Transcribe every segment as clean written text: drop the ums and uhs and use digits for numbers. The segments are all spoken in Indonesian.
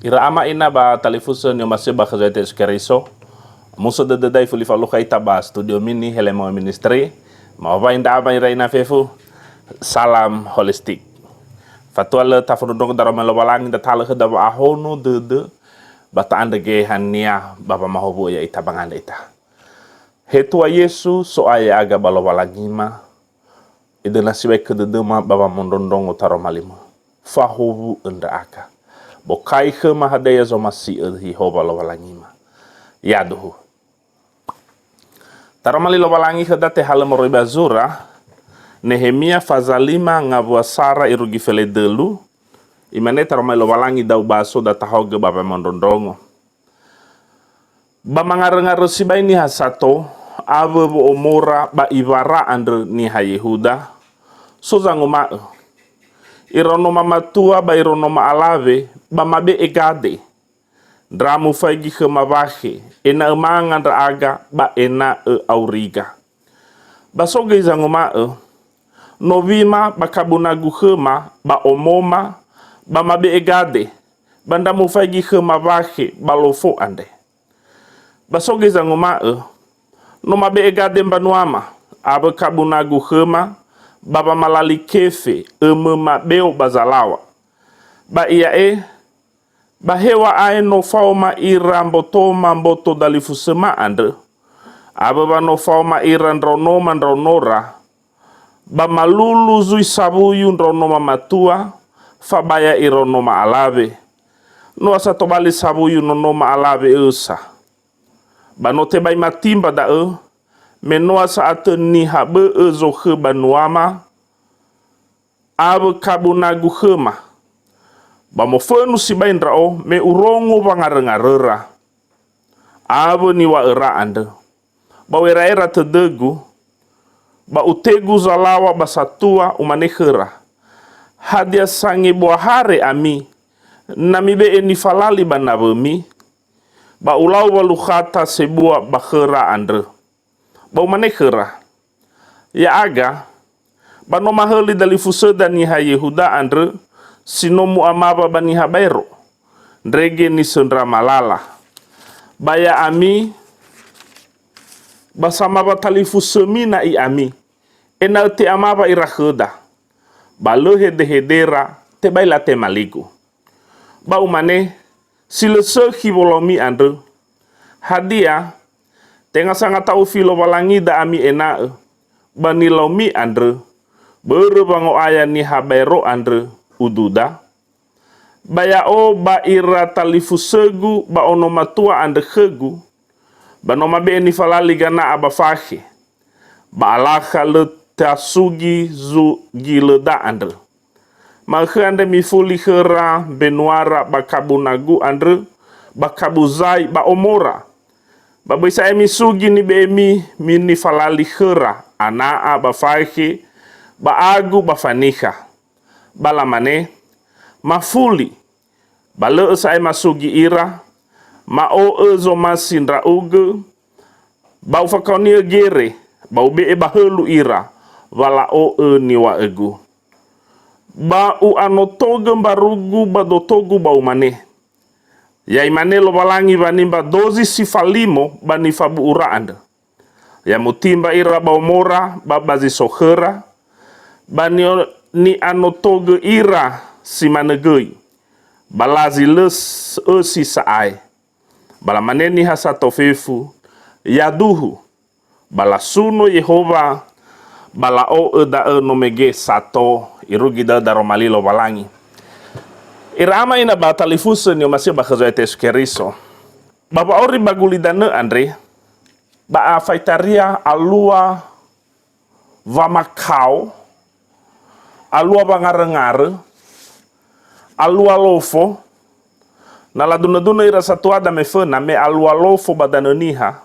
Ira ama ina ba talifuso ni masih ba khazete skeriso. Muso de dai fuli falu kaita ba studio mini helemo ministry. Ma ba inda ba ira ina fefu. Salam holistik. Fatuala tafundong darama lobalang da tala da ba ahono de bata anda ge hania baba mahobu ya ita banganda ita. Hetua Yesu so aya aga balobalangima. Ida nasibai kededema baba mondondong utaro malima. Fahobu enda aka. Bokai ke mahadaya zo masi hi hoba lobalangima. Yaduhu. Taramali lobalangi kedate halam roiba zura. Nehemia fazalima ngabua sara irugi fele delu. Imane taramali lobalangi dau baso da tahoge baba mondondongo. Ba mangar-ngar sibai ni hasato. Aba bo omora ba ibara andre ni ha Yehuda. So zangu ma'e. Irono mamatua ba irono maalave ba mabe egade. Dramu fagi ke mabahe. Ena emangan aga ba ena auriga. Basoge zangu ma'e. Novima ba kabunagu hema ba omoma ba mabe egade. Bandamu fagi ke mabahe ba lofo ande. Basoge zangu ma'e. No mabe egade mbanuama. Aba kabunagu hema. Baba malali kefe mabeo bazalawa. Ba ia ba hewa ae no fauma ira mboto dalifusema ande. Aba ba no fauma ira ndronoma ndronora. Ba malulu zui sabuyu ndronoma matua. Fabaya ironoma alave. No asa tobali sabuyu nonoma alave esa. Ba no tebai matimba da Menoa saat ni habe ezo banuama abe kabunagu hema ba mo fenu si baindrao me urongo bangarengarera abe ni wa era ande ba wera era tedegu ba utegu zalawa basatua umanehera hadia sangi buahare ami nami be eni falali banabemi ba ulau walukhata sebua bakhera ande bau manekera ya aga bano mahali dali fuseda ni ha Yehuda andre sinomu amaba bani habairo ndrege ni sendra malala baya ami basama batali fusemina i ami ena te amaba irakheda balohe de hedera te baila te maliku bau mane silese hibolomi andre hadia Tengah sangat tahu filo walangi da ami ena bani lomi andre berebango aya ni habero andre ududa baya o ba ira talifu segu ba ono matua andre khegu ba no mabe ni falali gana abafahi ba alaka le tasugi zu gileda andre makhande mi fuli khera benuara ba kabunagu andre ba kabuzai ba omora Babai saya misugi ni bemi mini falali khera anaa bafahi baagu bafanika balamane mafuli bale saya masugi ira mao ezo masindra uge bau fakoni gere bau be bahelu ira wala o niwa egu bau anotoge barugu badotogu bau mane Ya imane lo balangi banimba dozi sifalimo bani fabu ura anda. Ya mutimba ira baumora babazi sohera bani ni anotoge ira si manegei. Balazi les si saai. Balamane ni hasatofefu yaduhu. Balasuno Yehova balao eda nomege sato irugida daromali lo balangi. Irama ina batalifusen yo masih bakhazoete skeriso. Baba ori bagulidane Andre. Ba faitaria alua vamakau. Alua bangarengare. Alua lofo. Nala duna ira satuada me fena me alua lofo badananiha.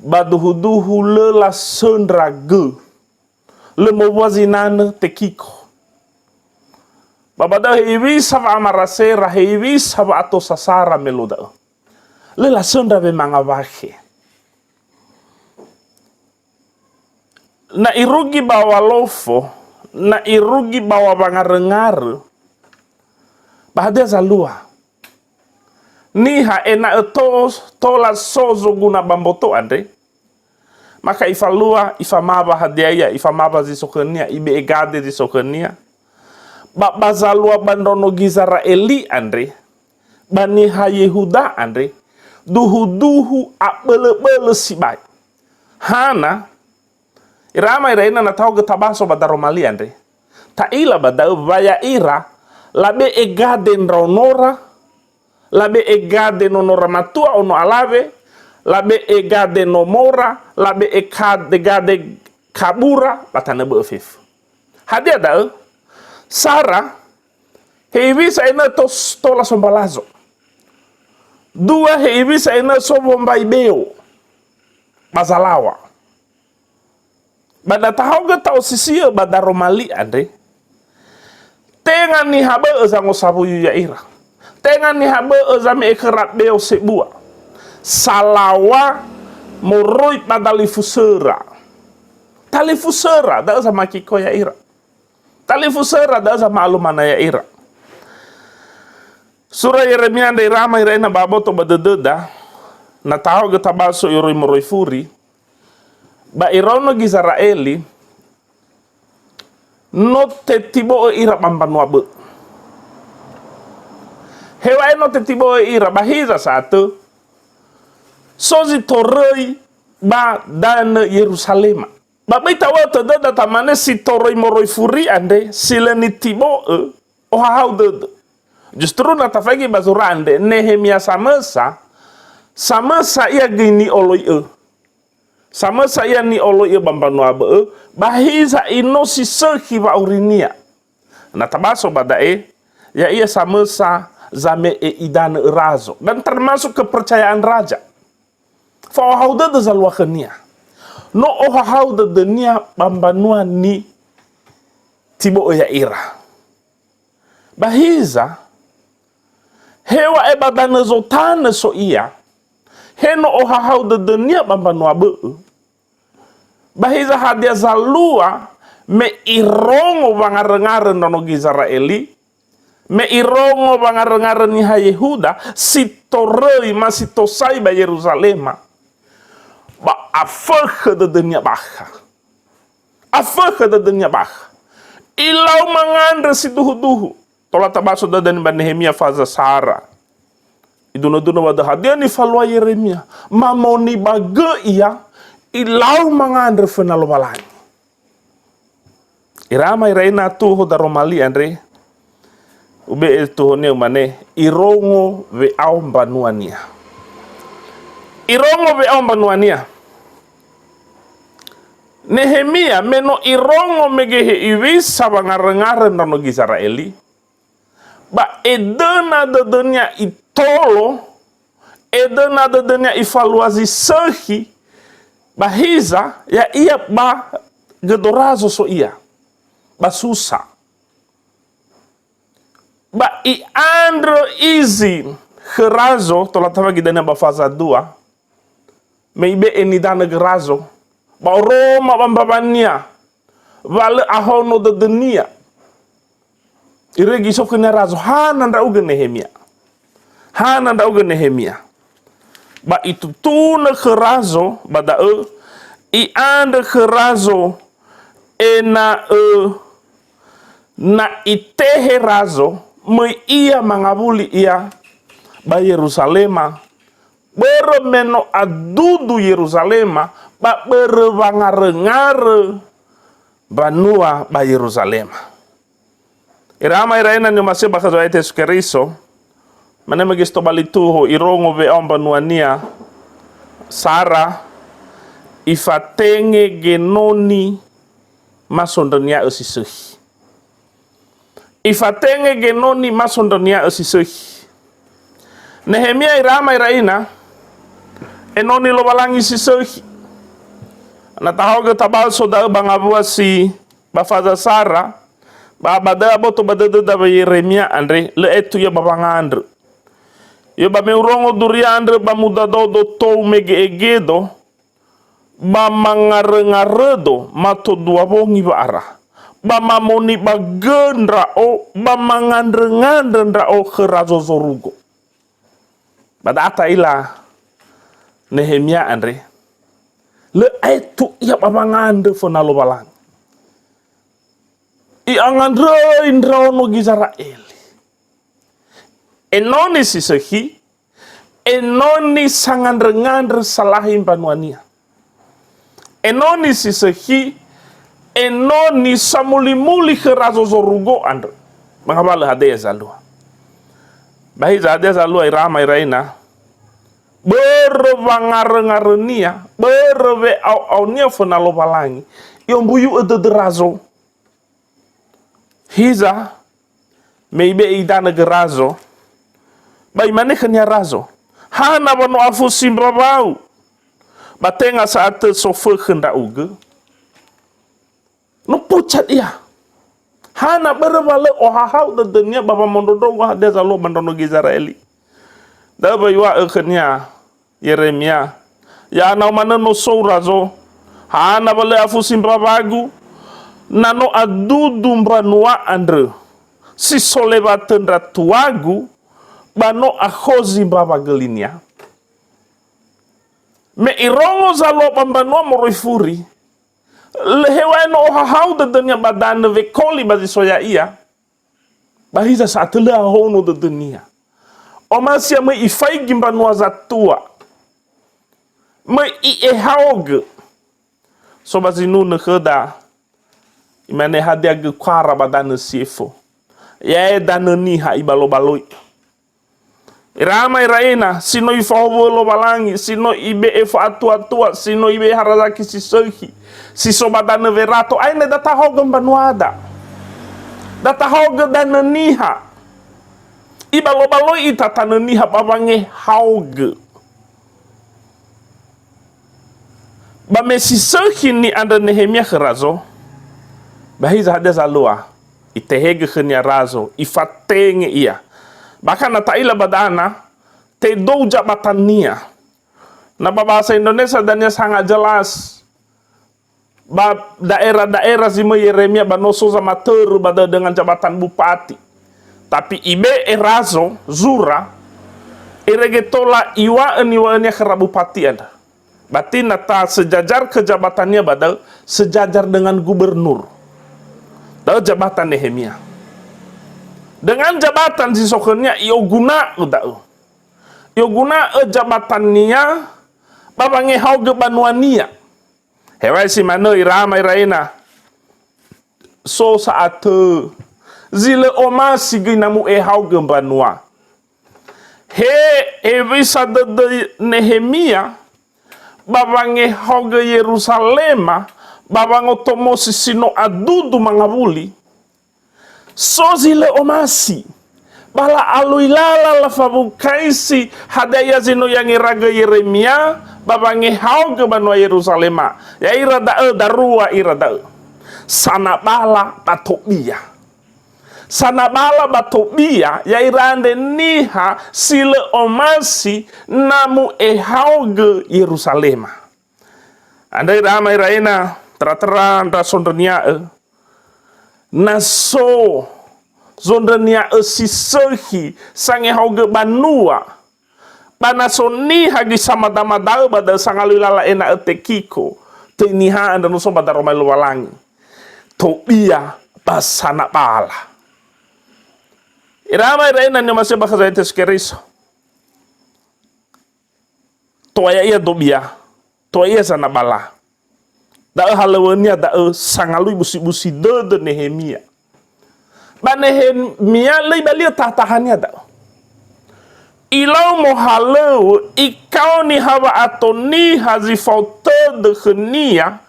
Baduhu lela sendra ge. Le mowazinane tekiko. Babada hewi sava amarasera hewi sava ato sasara meloda. Lela sendra be mangawahe. Na irugi bawa lofo, na irugi bawa bangarengar. Bahadia zalua. Niha ena tola sozo guna bamboto andre. Maka ifa lua, ifa maba hadiaya, ifa maba zisokenia, ibe egade zisokenia. Bazalua bandono gizara Eli andre. Baniha Yehuda andre. Duhu abele sibai. Hana irama iraina na tau getabaso badaromali andre. Taila bada vaya ira labe egade nraonora, labe egade nonora matua ono alave, labe egade no mora, labe egade kabura batana beofif. Hadia da Sara heivisa ina tola sombalazo. Dua heivisa ina sobombai beo bazalawa. Bada tahau tau sisia badaromali andre. Tenga ni habe ezango sabu ya ira. Tenga ni habe ezame ekerat beo sebua. Salawa moroi padalifusera. Talifusera da sama kiko ya ira. Talifusera da sama alumana ya ira. Surah Yeremia ndai rama iraina baboto badededa. Na tahu getabaso yoroi moroi furi. Ba irono Gizraeli no te tibo ira pampanua be. Hewa no te tibo ira bahiza satu. Sozi torei ba dan Yerusalem. Ba baita wata dada tamane si torei moroi furi ande sileni tibo ohahau dada. Justru na tafagi bazurande Nehemia samesa ia gini oloi sama saya ni olo ia bambanua be bahiza ino si sehi wa urinia na tabaso badae ya ia sama zame idana razo dan termasuk kepercayaan raja fa hauda de zalwakania no hauda de nia bambanua ni tibo ya ira bahiza hewa badana zotana so ia heno hauda de nia bambanua be bahiza hadia zalua me irongo bangarengare nono Gizraeli me irongo bangarengare ni ha Yehuda sitorei masitosai ba Yerusalem ba afakha de dunia baha afakha de dunia baha ilau mangandre si duhu tola tabaso da dan Nehemia faza Sara iduno wada hadia ni falwa Yeremia mamoni bage iya ilau mangandre fenalo balani. Irama iraina tuho daromali andre. Ube tuho ne mane irongo ve au banuania. Irongo ve au banuania. Nehemia meno irongo megehe iwisa bangarengare nono Gizraeli. Ba edena de dunia itolo edena de dunia ifaluazi sehi bahiza ya ia ba gedorazo so ia basusa ba i andro easy gerazo tola tama gidana ba faza dua meibe enidana gerazo ba Roma bambabania vale ahono de dunia iregi so kena razo hananda uge Nehemia ba itu tuna gerazo bada i ande gerazo ena na itehe razo me ia mangabuli ia ba Yerusalema bermeno adudu Yerusalema ba berwangarengare banua ba Yerusalema irama iraina ni masih bakazo ete sukeriso mana magisto balituho irongo ve ambanuania Sara ifatenge genoni masondonia osisuhi ifatenge genoni masondonia osisuhi Nehemia irama iraina enoni lo balangi sisuhi na tahoga tabal soda bangabua si bafaza Sara ba bada boto bada da Yeremia andre le etu ya babangandre yo ba meurongo duriandre ba mudado do tou mege egedo ba mangarengaredo mato dua bongi ba ara bamamoni bagendra o bamangandre-ngandre o ke razo zorugo. Badata ila Nehemia andre le aitu ia bamangandre fona lo balang. I angandre indra ono Gizraeli. Enoni sisehi, enoni sangandre-ngandre salahin banuania. Enoni sisehi, enoni samuli-muli ke razo zorugo andre. Mangabala hadea zalua. Bahi hadea zalua irama iraina. Berwangar-ngarenia, berwe au-aunia fona lo balangi. Yombuyu de razo. Hiza, meibe idana gerazo. Bai mane kenya razo. Hana bano afu simbabau. Batenga saat sofa kenda uge. No pucat ia. Hana berbalik ohahau dedenya baba mondodo wah dia zalo bandono Gizraeli. Da baywa kenya Yeremia. Ya na mana no so razo. Hana bale afu simbabagu. Nano adudu mbranua andre. Si soleba tendra tuagu. Bano akhozi baba gelinia. Me irongo zalo pambanua morifuri. Lehewa no ohahau dedenya badane vekoli bazi soya ia. Bahiza saatele ahono dedenia. Omasia me ifai gimbanua zatua. Me iehaog. So bazi nune kheda. Imane hadia ge kwara badane sifo. Ya dane niha ibalo-baloi. Irama iraina, sino ifahobo lo balangi, sino ibe efa atua-tua, sino ibe harazaki sisohi, siso badane verato, aine data hoga mbanuada. Data hoga dane niha. Iba lo baloi itatane niha babange hauge. Bame sisohi ni anda Nehemia kerazo, bahiza hade zalua, itehege kenya razo, ifatenge ia. Bahkan na taila badana te dou jabatan nia. Na bahasa Indonesia dan sangat jelas. Daerah-daerah zima Yeremia banoso sama teru bada dengan jabatan bupati. Tapi ibe erazo zura iregetola iwa-iwanya kera bupati ada. Berarti nata sejajar kejabatannya badal sejajar dengan gubernur. Dal jabatan Nehemia. Dengan jabatan si sokernya iyo guna udau. Iyo guna jabatannya babange hauge banuania. Hewai si mano irama iraina. So saat zile oma sigi namu hauge banua. He bisa de Nehemia babange hauge Yerusalema babang otomosi sino adudu mangabuli. So zile omasi bala aluilala la fabukaisi hadaya zino yang iraga Yeremia babange hauge banua Yerusalema ya irada darua irada sana bala batobia sana bala batobia ya irande niha sile omasi namu hauge Yerusalema anda irama iraina tera-tera anda sondrenia naso zondania sisehi sange hauge banua banasoni hagi sama damadau badal sangalulala ena etekiko te niha anda nuso badar romai luwalangi to iya basana pala irama iraina ni masih bakal zaite skeriso to ya iya dobia to iya sana bala da halawanya da sangalui busi-busi de Nehemia. Ba Nehemia lei balia tatahannya da. Ilau mohalau ikau ni hawa atoni hazi faute de khnia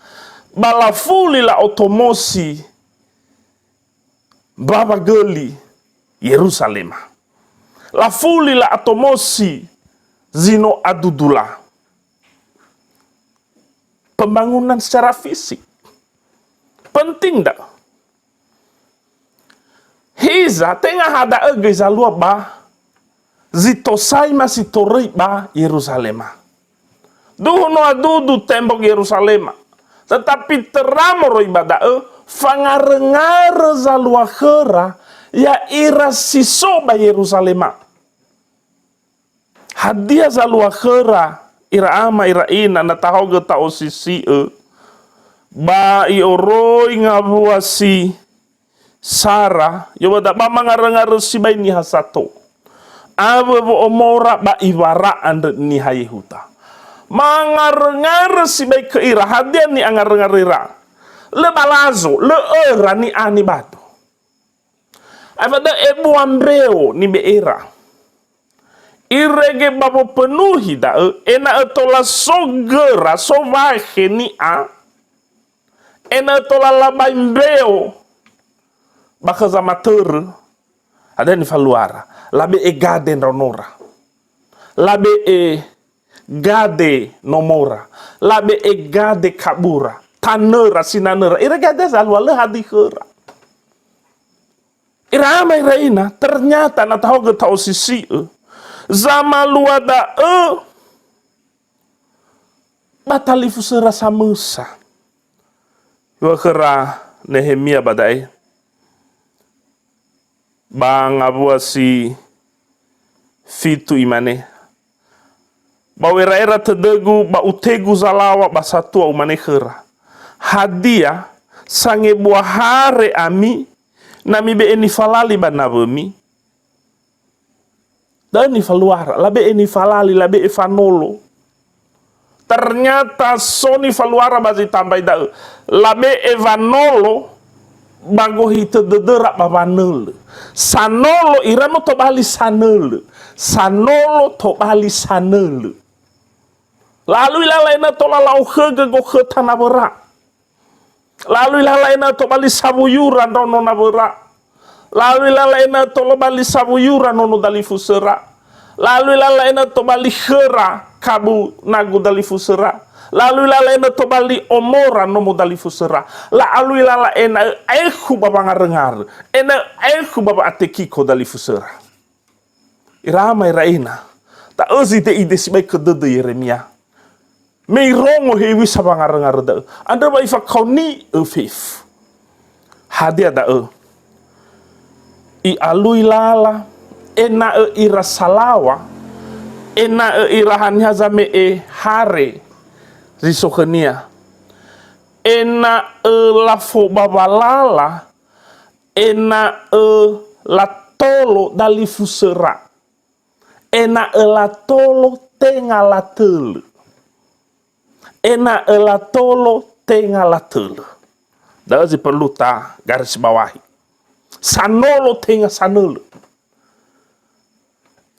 balafuli la otomosi baba geli Yerusalem. La fuli la otomosi zino adudula. Pembangunan secara fisik. Penting dah. Hiza tengah ada ege zalua ba. Zitosai masih torei ba Yerusalem. Duh no adudu tembok Yerusalem. Tetapi teramoro ibadah fangarengare zalua khera ya ira sisoba Yerusalema. Hadia zalua khera ira ama ira ina na tahoga ta osisi ba ioroi ngabuasi Sara yo da ba mangarengare si bai ni hasato. Abo omora ba ibara and ni hayehuta. Mangarengare si bai ke ira hadia ni angarengare ira. Le balazo, le era ni ani batu. Avada ebu ambeo ni beera. Irege babo penuhi da ena etola sogera sovahe ni a. Ena etola labai mbeo. Bakaza mater. Ada ni faluara. Labe e gade ronora. Labe e gade nomora. Labe e gade kabura. Tanera sinanera. Ira gade zalwa le hadi khera. Ira ama ira ina. Ternyata na tahu ge tau sisi zama luada batalifu serasa Musa. Yo khera Nehemia badai. Bang abuasi fitu imane. Ba wera-era tedegu ba utegu zalawa ba satua umane khera. Hadia sange buahare ami nami be eni falali banabemi. Dan ni faluara, labe eni falali, labe e fanolo. Ternyata soni faluara bazi tambai da labe e vanolo bago hite dedera bavanele. Sanolo irano to bali sanele. Sanolo to bali sanele. Lalu ilalaina to lalau hege go hetana berak. Lalu ilalaina to bali sabuyuran rono na berak. Lalu ilalaina to bali sabuyuran nono dali fusera. Lalu ilalaina to bali khera kabu nagu dali fusera. Lalu ilalaina to bali omora nomo dali fusera. Lalu ilalaina aiku baba ngarengar. Ena aiku baba atekiko dali fusera. Irama iraina. Ta ozi te ide sibai kedede Yeremia. Mei rongo hewi sabang ngarengar da. Anda ba ifa kauni efif. Hadia da I alui lala ena ira salawa ena irahan hazame hare risokenia ena lafo babalala ena latolo dali fusera ena latolo tenga latel ena latolo tenga latel. Dah perlu ta garis bawahi. Sanolo tenga sanolo.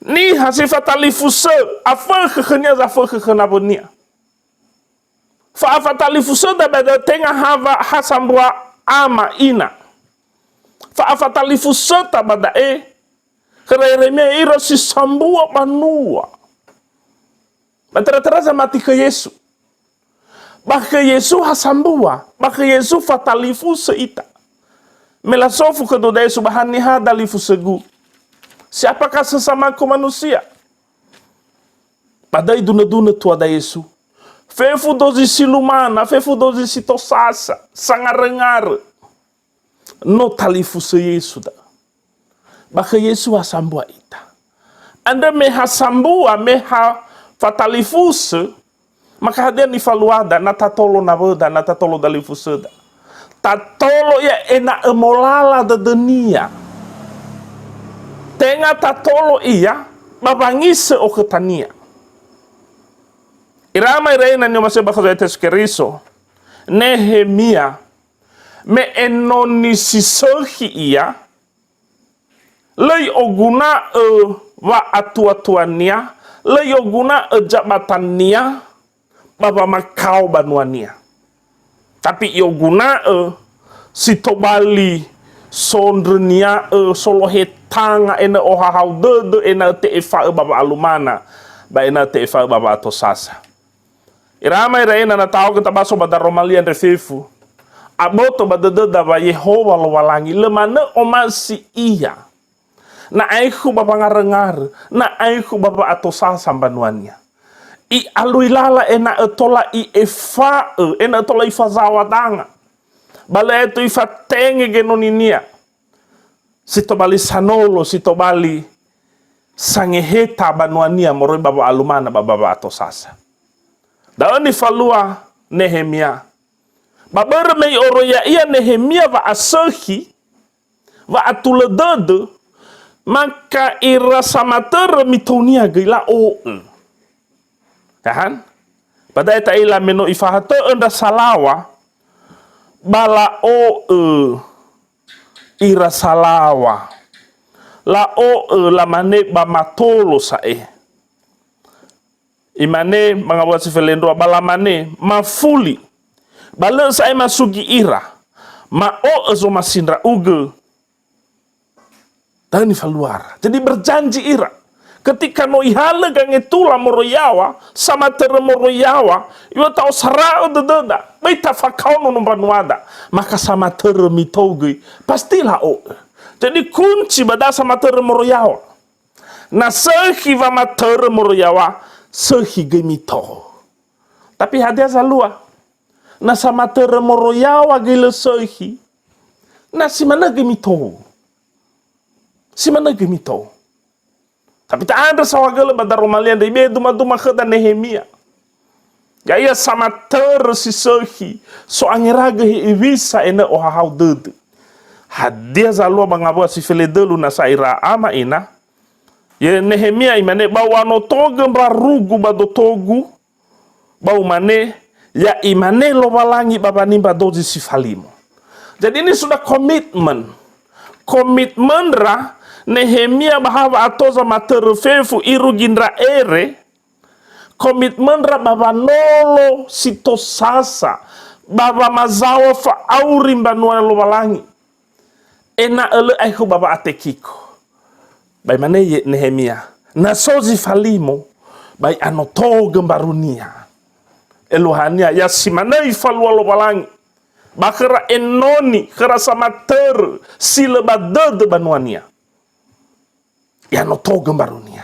Ni hasi fatali fuse afa khenya za fa khena bonia. Fa fatali fuse da beda tenga hava hasambua ama ina. Fa fatali fuse ta bada Yeremia iro si sambua manua. Batera mati ke Yesu. Baka Yesu hasambua, baka Yesu fatali fuse ita. Melasofu kedodai subhani hadali fusegu. Siapakah sesamaku manusia? Padai duna-duna tua da Yesu. Fefu dozi silumana, fefu dozi sitosasa, sangarengar. No talifu se Yesu da. Baka Yesu hasambua ita. Anda meha sambua, meha fatalifuse, maka hadia ni faluada, na tatolo na veda, na tatolo dalifuse da. Tatolo ya ena emolala da dunia. Tenga tatolo iya babangise o ketania. Irama irena nyo masih bakal keriso. Nehemia me enoni sisohi iya. Lei oguna wa atuatuania. Lei oguna jabatania. Baba makau banuania. Tapi yo guna sitobali sondrenia solohetanga ena ohahau de ena tefa baba alumana ba ena tefa baba atosasa. Irama iraina na tao kita baso bada romalian refefu. Aboto bada da ba Yehova lo walangi lemana omasi iya. Na aiku baba ngarengar, na aiku baba atosasa banuania. I aluilala ena etola I efa ena etola ifazawadanga Bala itu ifatenge genoninia. Sito bali sanolo, sito bali sangeheta banuania moroi baba alumana baba ato sasa. Daoni falua Nehemia. Babere mei oro ya ia Nehemia va asahi va atuledede maka ira samater mitonia gila o. Kan? Pada eta ila meno ifahato enda salawa bala o ira salawa la o la mane ba matolo sae imane mga wasi felendo bala mane mafuli bala sae masugi ira ma o zo masindra uge tani faluar. Jadi berjanji ira ketika no ihala gange tula moroyawa sama tere moroyawa iwa tau sarao dededa baita fakau no banuada maka sama tere mitogi pastilah o. Jadi kunci bada sama tere moroyawa na sehi va matere moroyawa sehi gemito tapi hadia zalua na sama tere moroyawa gile sehi na simana gemito tapi tak ada sawagala badar romalian da ibe duma khada Nehemia. Gaya sama si sehi so angeraga hi ibisa ena ohahau dede. Hadia zalua bangabua si feledelu na saira ama ina. Ye Nehemia imane bawa no toge mrarugu bado togu. Bau mane ya imane lo walangi babanimba dozi si falimo. Jadi ini sudah komitmen. Komitmen ra Nehemia bahwa atoza materfefu iru ginra ere komitmen ra baba nolo sitosasa baba mazawa fa aurim banua lo walangi ena ele aihu baba atekiko bai mane ye Nehemia na sozi falimo bai anoto gembarunia eluhania ya simane falua lo walangi bakara enoni kera samater sila badade banuania ya no to gembarunia